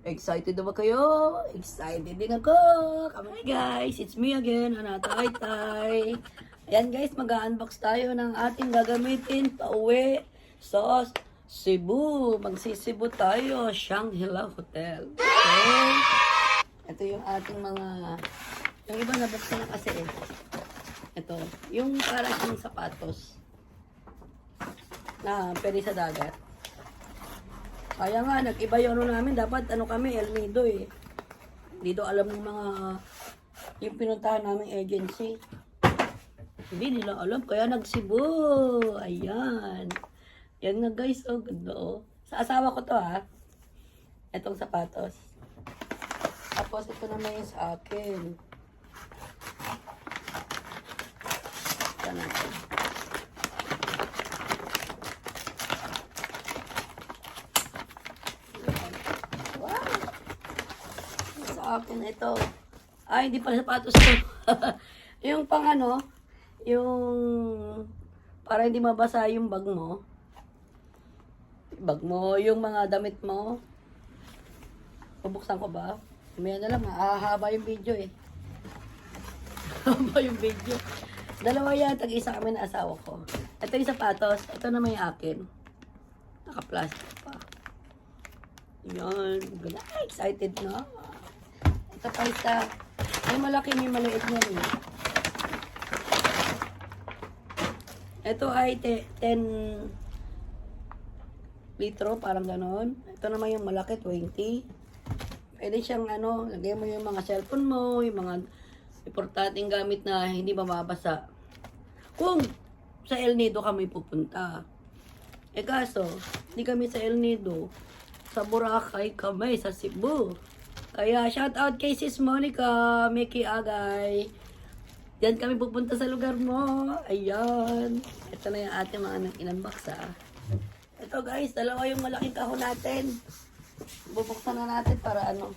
Excited na ba kayo? Excited din ako! Hi guys, it's me again, Anatay-tay. Ayan guys, mag-unbox tayo ng ating gagamitin pauwi sa Cebu. Magsisibu tayo, Shangri-La Hotel. Okay? Ito yung ating mga, yung iba nabuksan na kasi eh. Ito, yung para siyang sapatos na pwede sa dagat. Kaya nga, nag-iba yung ano namin. Dapat, ano kami, El Nido eh. Dito alam ng mga, yung pinuntahan naming agency. Hindi nila alam, kaya nag-Cebu. Ayan. Yan na guys, oh, ganda oh. Sa asawa ko to ha. Itong sapatos. Tapos, ito naman yung sa akin. Ito natin. Akin ito. Ay, hindi pala sapatos ko. Yung pang ano, yung para hindi mabasa yung bag mo. Bag mo, yung mga damit mo. Bubuksan ko ba? May na lang, mahaba yung video eh. Mahaba yung video. Dalawa yan, tag-isa kami na asawa ko. Ito yung sapatos, ito naman yung akin. Naka-plastic pa. Yan, excited na. Ito pa isa. May malaki, may maliit niya rin. Ito ay 10 litro, parang ganon. Ito naman yung malaki, 20. Pwede siyang ano, lagay mo yung mga cellphone mo, yung mga importanteng gamit na hindi mababasa. Kung sa El Nido kami pupunta. Eh kaso, hindi kami sa El Nido. Sa Boracay kami, sa Cebu. Kaya, shout out kay Sis Monica, Mickey Agay. Diyan kami pupunta sa lugar mo. Ayan. Ito na yung ating mga inunbox ha. Ito guys, dalawa yung malaking kahon natin. Bubuksan na natin para ano.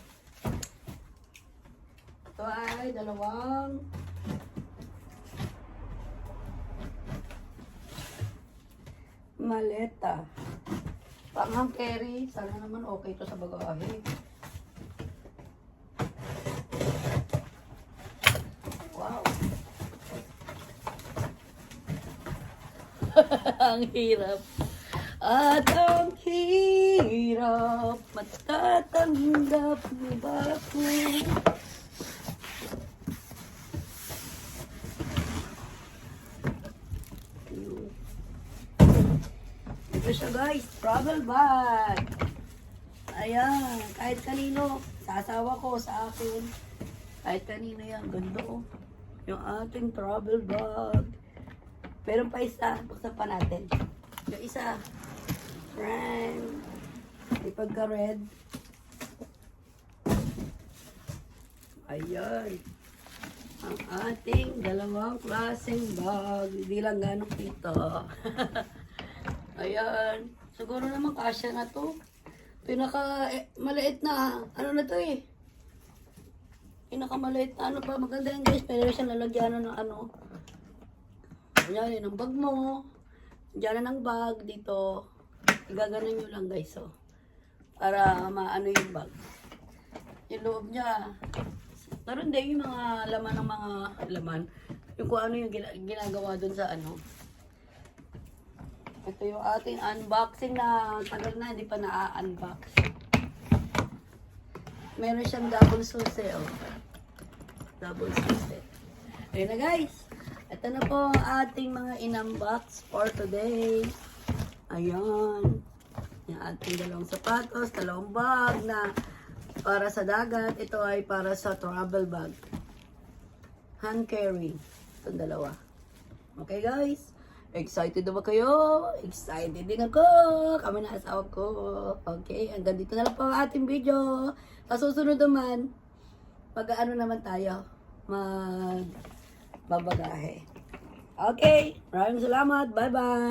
Ito ay dalawang maleta. Panghang carry. Sana naman okay to sa bagahe. Ang hirap. At ang hirap, matatanggap mo ba ako? Ito siya guys, travel bag. Ayan, kahit kanino, sa asawa ko, sa akin. Kahit kanino yan, ganda oh. Yung ating travel bag. Pero pa isa, buksan pa natin. Yung isa, friend, ipagka-red. Ayan. Ang ating dalawang klaseng bag. Hindi lang ganong kita. Ayan. Siguro naman kasya na to. Maliit na. Ano na to eh? Maliit na ano pa. Maganda yan guys. Pero siya lalagyan ng ano. Yan, yun ang bag mo. Diyan na ng bag dito. Igaganon nyo lang guys, oh. Para maano yung bag. Yung loob niya. Pero hindi yung mga laman ng mga laman. Yung kung ano yung ginagawa dun sa ano. Ito yung ating unboxing na tagal na hindi pa na-unbox. Meron siyang double susi, oh. Double susi. Ayun na guys. Ito na po ang ating mga in-unbox for today. Ayan. Yung ating dalawang sapatos, dalawang bag na para sa dagat. Ito ay para sa travel bag. Hand carry. Itong dalawa. Okay guys? Excited na ba kayo? Excited din ako. Kami na asawa ko. Okay, hanggang dito na lang po ang ating video. Sa susunod naman, mag-ano naman tayo? Babagahe. Okay, maraming salamat. Bye-bye.